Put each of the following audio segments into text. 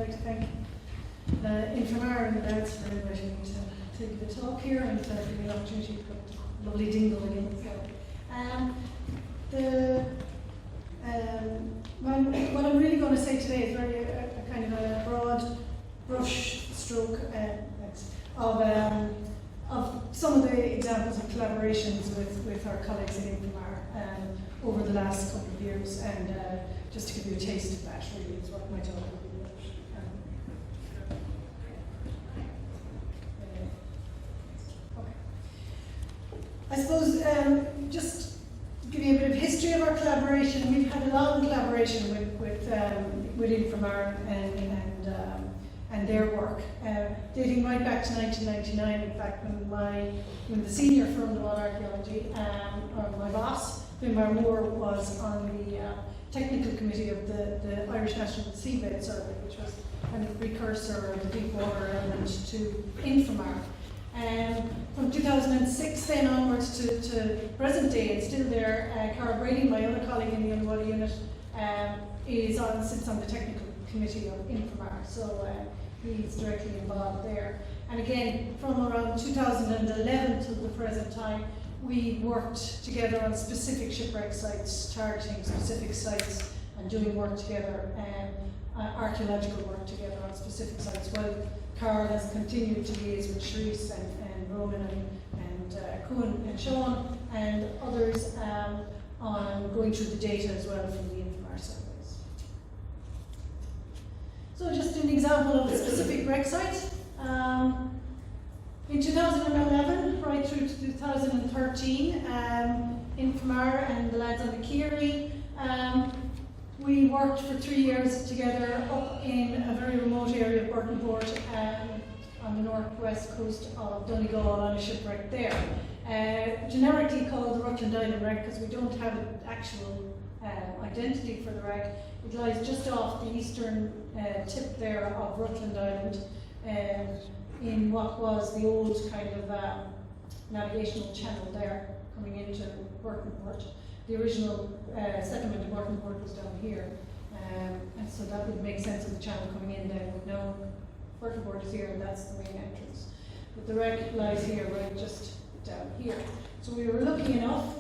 like to thank INFOMAR and the lads for inviting me to give a talk here and to give me an opportunity to put lovely Dingle again. So, what I'm really going to say today is very a kind of a broad brush stroke of some of the examples of collaborations with our colleagues at INFOMAR over the last couple of years, and just to give you a taste of that, really, is what my talk will be about. I suppose just give you a bit of history of our collaboration. We've had a long collaboration with INFOMAR and their work, dating right back to 1999. In fact, when the senior firm, the Archaeology, or my boss, Finbar Moore, was on the technical committee of the Irish National Seabed Survey, which was kind of a precursor of the deep water element to INFOMAR. From 2006 then onwards to present day, it's still there. Carl Brady, my other colleague in the underwater unit, sits on the technical committee of INFOMAR, so he's directly involved there. And again, from around 2011 to the present time, we worked together on specific shipwreck sites, targeting specific sites and doing work together, archaeological work together on specific sites, while Carl has continued to liaise with Sharice and Roman and Kuhn and Sean and others on going through the data as well from the INFOMAR surveys. So just an example of a specific wreck site. In 2011, right through to 2013, INFOMAR and the lads on the Keary, we worked for 3 years together up in a very remote area of Burtonport on the northwest coast of Donegal on a shipwreck there. Generically called the Rutland Island wreck because we don't have an actual identity for the wreck. It lies just off the eastern tip there of Rutland Island in what was the old kind of navigational channel there coming into Burtonport. The original settlement of Burtonport was down here, and so that would make sense of the channel coming in then. But now Burtonport is here and that's the main entrance. But the wreck lies here, right just down here. So we were lucky enough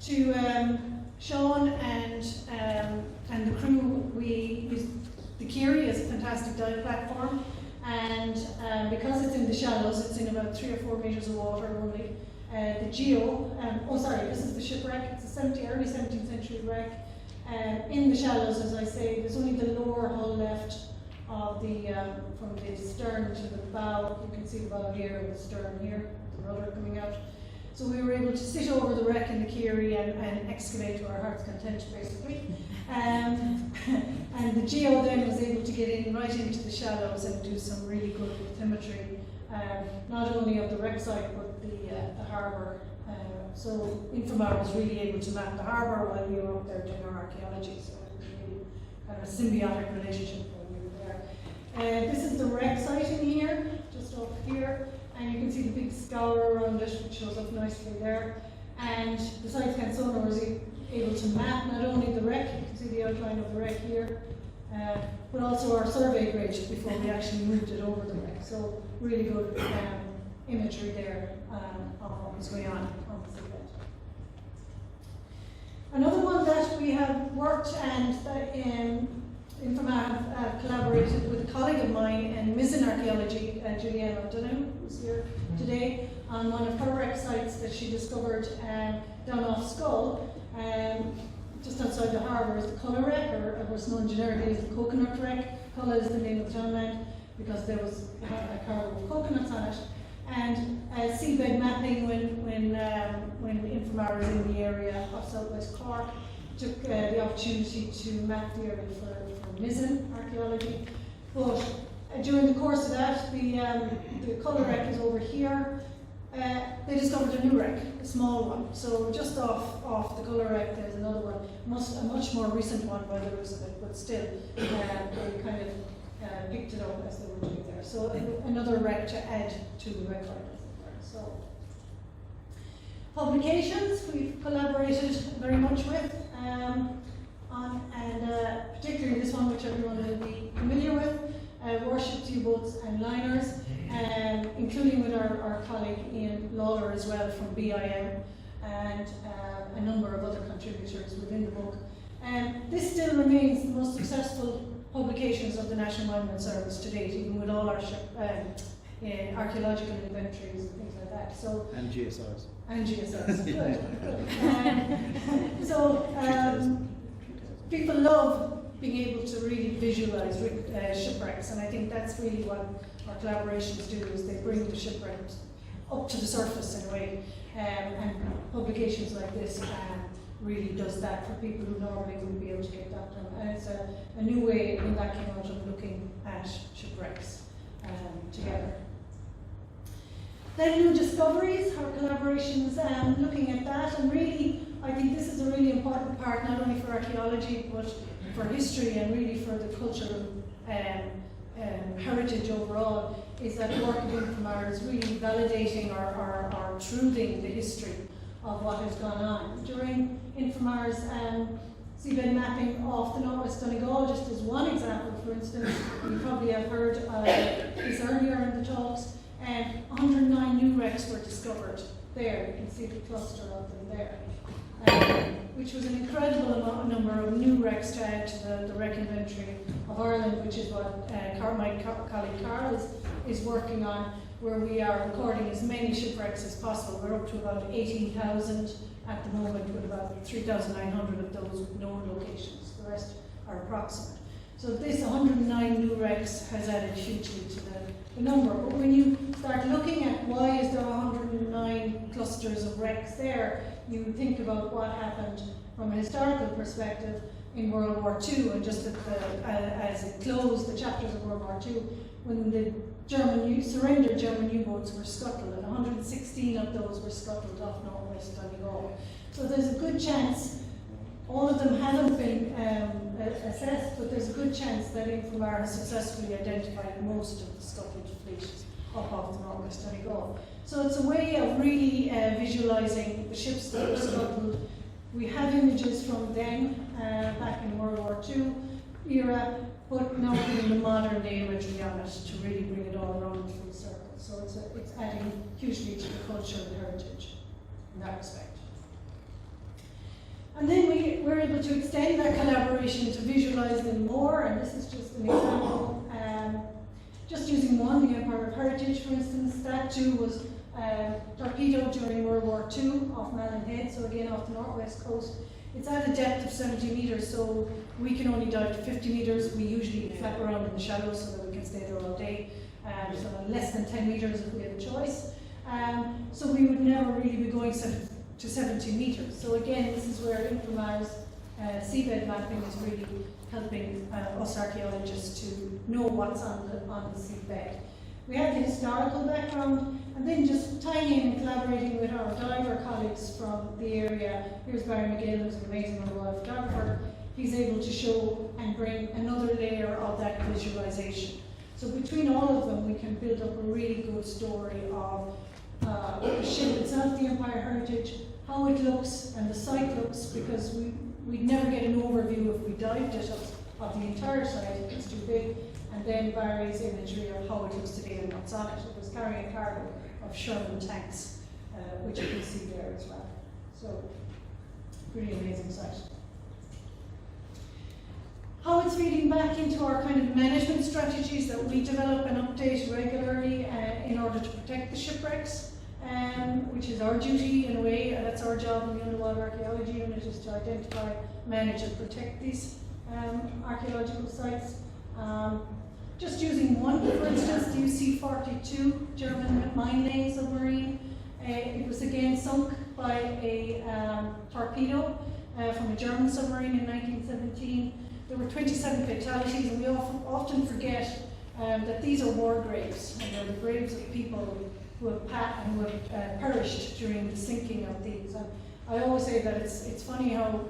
to Sean and the crew, we used the Keary as a fantastic dive platform, and because it's in the shallows, it's in about 3 or 4 meters of water only. The this is the shipwreck. It's a early 17th century wreck. In the shallows, as I say, there's only the lower hull left of from the stern to the bow. You can see the bow here and the stern here, the rudder coming out. So we were able to sit over the wreck in the Keary and excavate to our heart's content, basically. And the Geo then was able to get in right into the shallows and do some really good bathymetry, not only of the wreck site but the harbour. So INFOMAR was really able to map the harbour while we were up there doing our archaeology. So it was really kind of a symbiotic relationship when we were there. This is the wreck site in here, just off here. And you can see the big scour around it, which shows up nicely there. And the side-scan sonar was able to map not only the wreck, you can see the outline of the wreck here, but also our survey bridge before we actually moved it over the wreck. So really good imagery there of what was going on the seabed. Another one that we have worked and that INFOMAR have collaborated with a colleague of mine in Mizzen Archaeology, Julianne O'Donoghue, who's here today, on one of her wreck sites that she discovered down off Skull, just outside the harbour, is the Kelleher wreck, or what's known generically as the coconut wreck. Kelleher is the name of the townland because there was a cargo of coconuts on it. And seabed mapping, when INFOMAR was in the area of southwest Cork, took the opportunity to map the area for Mizzen Archaeology. But during the course of that, the Kelleher wreck is over here. They discovered a new wreck, a small one. So just off the Kelleher wreck, there's another one, a much more recent one by the looks of it, but still, they kind of picked it up as they were doing there. So another wreck to add to the wreck record. So publications we've collaborated very much with. colleague Ian Lawler as well from BIM, and a number of other contributors within the book. This still remains the most successful publications of the National Monument Service to date, even with all our archaeological inventories and things like that. So, and GSRs. And GSRs, good. People love being able to really visualise shipwrecks, and I think that's really what our collaborations do, is they bring the shipwrecks up to the surface in a way, and publications like this really does that for people who normally wouldn't be able to get that done. And it's a new way when that came out of looking at shipwrecks together. Then new discoveries, our collaborations looking at that, and really I think this is a really important part, not only for archaeology but for history and really for the cultural heritage overall, is that the work of INFOMAR is really validating or truthing the history of what has gone on. During INFOMAR's seabed mapping off the northwest Donegal, just as one example, for instance, you probably have heard this earlier in the talks, 109 new wrecks were discovered there. You can see the cluster of them there, which was an incredible number of new wrecks to add to the wreck inventory of Ireland, which is what my colleague Carl is working on, where we are recording as many shipwrecks as possible. We're up to about 18,000 at the moment, with about 3,900 of those with known locations. The rest are approximate. So this 109 new wrecks has added hugely to the number. But when you start looking at why is there 109 clusters of wrecks there, you think about what happened from a historical perspective in World War II, and just as it closed, the chapters of World War II, when the surrendered German U-boats were scuttled, and 116 of those were scuttled off northwest Donegal. So there's a good chance, all of them haven't been assessed, but there's a good chance that INFOMAR has successfully identified most of the scuttled fleet up off the northwest Donegal. So it's a way of really visualising the ships that were scuttled. We have images from then, back in World War II era, but now putting the modern day imagery on it to really bring it all around full circle. So it's adding hugely to the culture and heritage in that respect. And then we're able to extend that collaboration to visualise them more, and this is just an example. Just using one, the Empire of Heritage, for instance, that too was torpedoed during World War II off Malin Head, so again off the northwest coast. It's at a depth of 70 metres, so we can only dive to 50 metres. We usually flap around in the shallows so that we can stay there all day. So less than 10 metres if we have a choice. So we would never really be going to 70 metres. So again, this is where INFOMAR's seabed mapping is really helping us archaeologists to know what's on the seabed. We have the historical background, and then just tying in and collaborating with our diver colleagues from the area. Here's Barry McGill, who's an amazing underwater photographer. He's able to show and bring another layer of that visualization. So between all of them, we can build up a really good story of the ship itself, the Empire Heritage, how it looks and the site looks, because we'd never get an overview if we dived it of the entire site, it's too big. And then Barry's imagery of how it looks today and what's on it. It was carrying a cargo of Sherman tanks, which you can see there as well. So, pretty amazing site. How it's feeding back into our kind of management strategies that we develop and update regularly in order to protect the shipwrecks, which is our duty in a way. That's our job in the Underwater Archaeology Unit, is to identify, manage and protect these archaeological sites. Just using one, for instance, the UC-42 German mine-laying submarine. It was again sunk by a torpedo from a German submarine in 1917. There were 27 fatalities, and we often forget that these are war graves, and they're the graves of people who have perished during the sinking of these. And I always say that it's funny how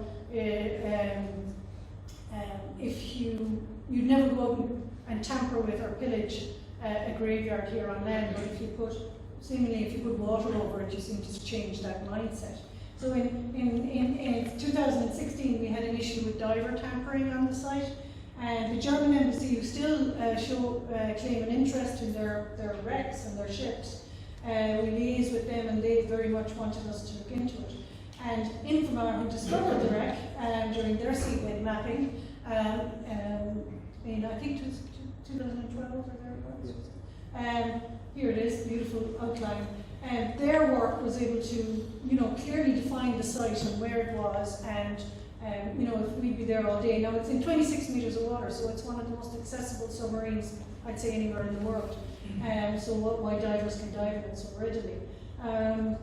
if you'd never go out and tamper with or pillage a graveyard here on land, but if you put water over it, you seem to change that mindset. So in 2016, we had an issue with diver tampering on the site, and the German embassy, who still claim an interest in their wrecks and their ships, We liaised with them and they very much wanted us to look into it. And INFOMAR, who discovered the wreck during their seabed mapping, in I think it was 2012 or thereabouts. Here it is, beautiful outline. And their work was able to, clearly define the site and where it was, and if we'd be there all day. Now it's in 26 meters of water, so it's one of the most accessible submarines, I'd say, anywhere in the world. So why divers can dive in it so readily. And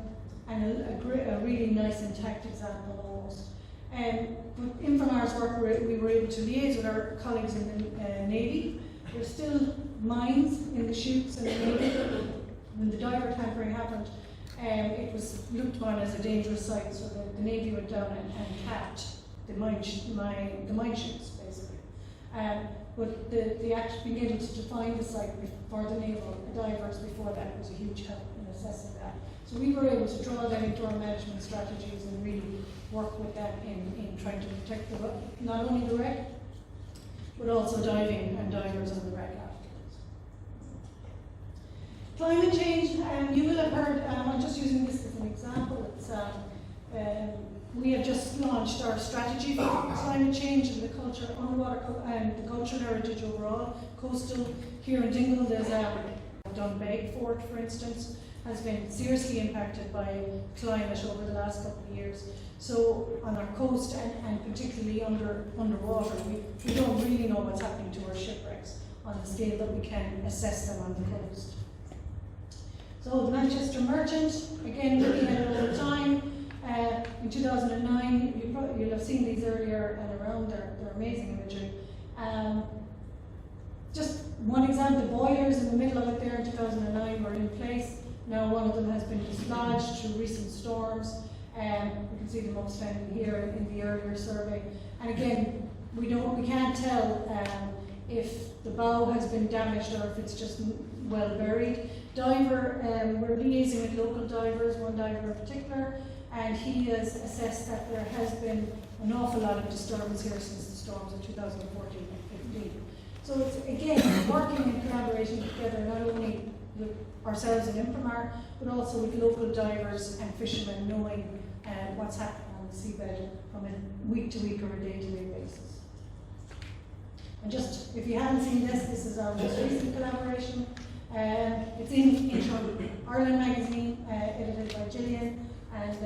a really nice intact example almost. But INFOMAR's work, we were able to liaise with our colleagues in the Navy. There's still mines in the chutes in the Navy. When the diver tampering happened, it was looked upon as a dangerous site, so the Navy went down and capped the mine chutes, basically. But the act being able to define the site for the naval divers before that was a huge help in assessing that. So we were able to draw that into our management strategies and really work with that in trying to protect not only the wreck, but also diving and divers on the wreck afterwards. Climate change, you will have heard, I'm just using this as an example. It's, we have just launched our strategy for climate change and the culture, underwater and the cultural heritage overall. Coastal, here in Dingle, there's Dunbeg Fort, for instance, has been seriously impacted by climate over the last couple of years. So on our coast and particularly underwater, we don't really know what's happening to our shipwrecks on the scale that we can assess them on the coast. So the Manchester Merchant, again looking at it all the time. In 2009, you'll have seen these earlier and around, they're amazing imagery. Just one example, the boilers in the middle of it there in 2009 were in place. Now one of them has been dislodged through recent storms. We can see them outstanding here in the earlier survey. And again, we can't tell if the bow has been damaged or if it's just well buried. We're liaising with local divers, one diver in particular, and he has assessed that there has been an awful lot of disturbance here since the storms of 2014 and 15. So it's, again, working in collaboration together, not only with ourselves in INFOMAR, but also with local divers and fishermen, knowing what's happening on the seabed from a week-to-week or a day-to-day basis. And just, if you haven't seen this, this is our most recent collaboration. It's in Ireland magazine, edited by Gillian, and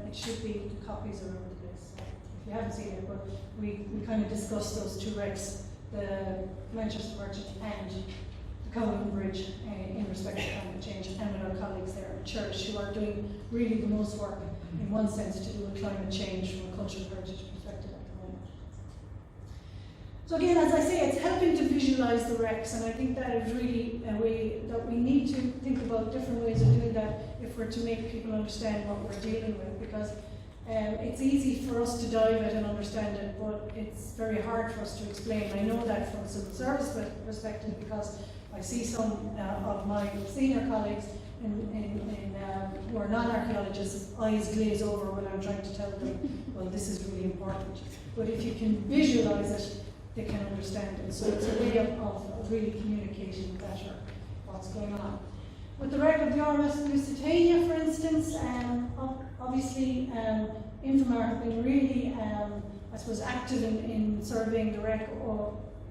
it should be copies around the place. If you haven't seen it, but we kind of discussed those two wrecks, the Manchester Merchant and the Cullen Bridge, in respect to climate change, and with our colleagues there at Church, who are doing really the most work, in one sense, to do with climate change from a cultural heritage perspective at the moment. So again, as I say, it's helping to visualise the wrecks, and I think that is really a way that we need to think about different ways of doing that if we're to make people understand what we're dealing with, because it's easy for us to dive it and understand it, but it's very hard for us to explain. I know that from a civil service perspective, because I see some of my senior colleagues who are non-archaeologists, eyes glaze over when I'm trying to tell them, well, this is really important. But if you can visualise it, they can understand it. So it's a way of really communicating better what's going on. With the wreck of the RMS Lusitania, for instance, obviously INFOMAR have been really, I suppose, active in surveying the wreck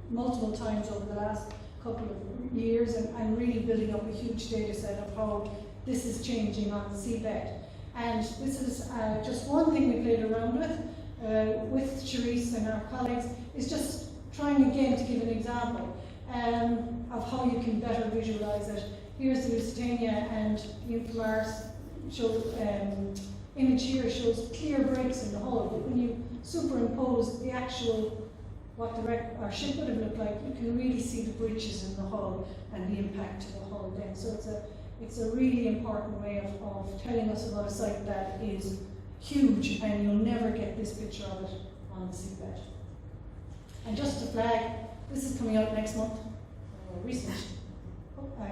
multiple times over the last couple of years and really building up a huge data set of how this is changing on the seabed. And this is just one thing we played around with Charisse and our colleagues, is just trying again to give an example of how you can better visualise it. Here's the Lusitania, and INFOMAR's image here shows clear breaks in the hull, but when you superimpose the actual what the wreck or ship would have looked like, you can really see the breaches in the hull and the impact to the hull then. So it's a really important way of telling us about a site that is huge, and you'll never get this picture of it on the seabed. And just to flag, this is coming out next month, recent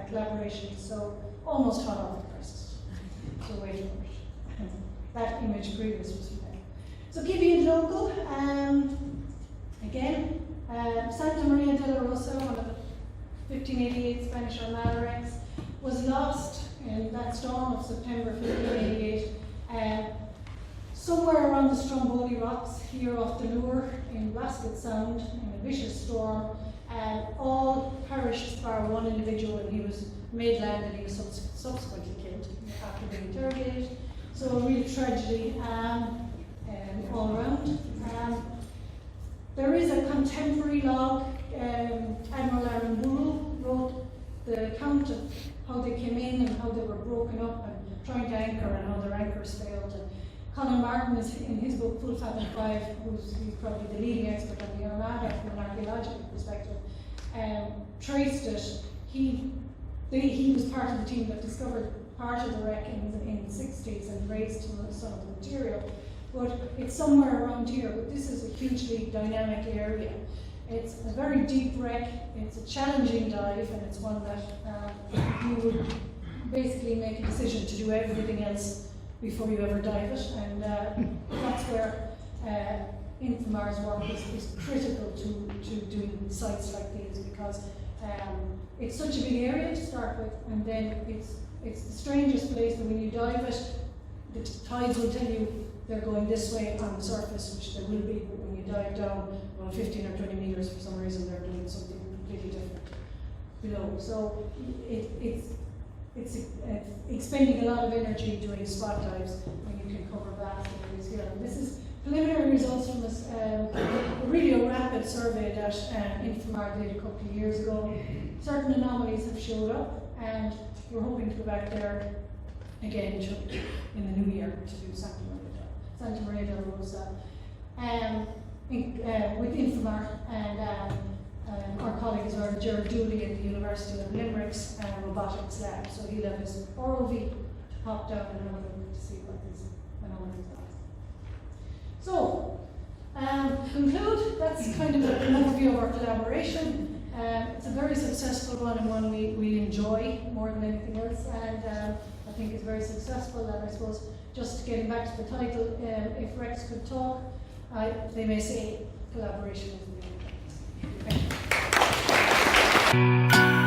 collaboration, so almost hot off the presses. So wait for it. That image previous was flagged. So Gibeon local, again, Santa Maria de la Rosa, one of the 1588 Spanish Armada wrecks, was lost in that storm of September 1588. Somewhere around the Stromboli Rocks, here off the Lure in Blasket Sound, in a vicious storm, all perished bar one individual, and he was made land and he was subsequently killed after being interrogated. So a real tragedy all around. There is a contemporary log. Admiral Aramburu wrote the account of how they came in and how they were broken up and trying to anchor and how their anchors failed. And Colin Martin is in his book Full Fathom 5, he's probably the leading expert on the Armada from an archaeological perspective, traced it. He was part of the team that discovered part of the wreck in the 60s and raised some of the material. But it's somewhere around here, but this is a hugely dynamic area. It's a very deep wreck, it's a challenging dive, and it's one that you would basically make a decision to do everything else before you ever dive it, and that's where INFOMAR's work is critical to doing sites like these, because it's such a big area to start with, and then it's the strangest place that when you dive it, the tides will tell you they're going this way on the surface, which they will be, but when you dive down, well, 15 or 20 meters, for some reason they're doing something completely different below. So it's expending a lot of energy doing spot dives when you can cover vast areas here. And this is preliminary results from this really a rapid survey that INFOMAR did a couple of years ago. Certain anomalies have showed up, and we're hoping to go back there again in the new year to do Santa Maria del Rosa with INFOMAR, and our colleague is Lord Gerard Dooley at the University of Limerick's robotics lab. So he'll have his ROV to pop down and have a look to see what these anomalies are. So, conclude, that's kind of an overview of our collaboration. It's a very successful one, and one we enjoy more than anything else, and I think it's very successful. And I suppose, just getting back to the title, if Rex could talk, they may say collaboration is the name. Thank you.